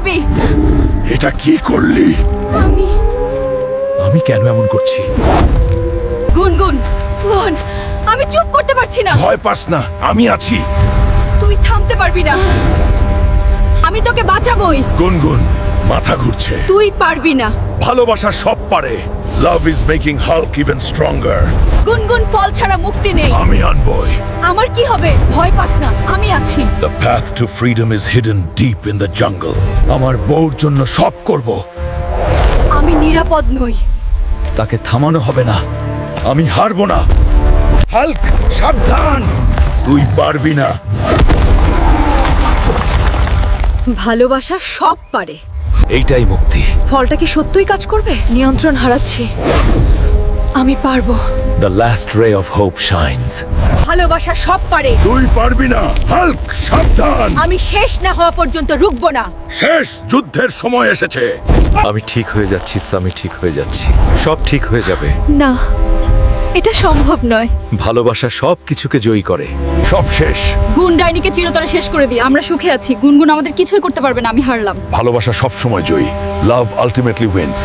পারবি। এটা কি করলি? আমি আমি কেন এমন করছি? গুনগুন বোন, আমি চুপ করতে পারছি না। ভয় পাস না, আমি আছি। তুই থামতে পারবি না। আমি তোকে বাঁচাবই। গুনগুন, মাথা ঘুরছে। তুই পারবি না। ভালোবাসা সব পারে। Love is making Hulk even stronger. গুনগুন, ফল ছাড়া মুক্তি নেই। আমি আনবই। আমার কি হবে? ভয় পাস না, আমি আছি। The path to freedom is hidden deep in the jungle. আমার বউর জন্য সব করব। আমি নিরাপদ নই। তাকে থামানো হবে না। আমি হারবো না। হাল্ক, সাবধান! তুই পারবি না। ভালোবাসা সব পারে। এইটাই মুক্তি। ফলটা কি সত্যই কাজ করবে? নিয়ন্ত্রণ হারাচ্ছি। আমি পারবো। The last ray of hope shines. ভালোবাসা সব পারে। তুই পারবি না। হাল্ক, সাবধান! আমি শেষ না হওয়া পর্যন্ত রুকবো না। শেষ যুদ্ধের সময় এসেছে। আমি ঠিক হয়ে যাচ্ছি, আমি ঠিক হয়ে যাচ্ছি। সব ঠিক হয়ে যাবে। না, এটা সম্ভব নয়। ভালোবাসা সব কিছুকে জয়ী করে। সব শেষ। গুণ ডাইনিকে চিরতরে শেষ করে দিই। আমরা সুখে আছি। গুনগুন আমাদের কিছুই করতে পারবে না। আমি হারলাম। ভালোবাসা সব সময় জয়ী। লাভ আলটিমেটলি উইন্স।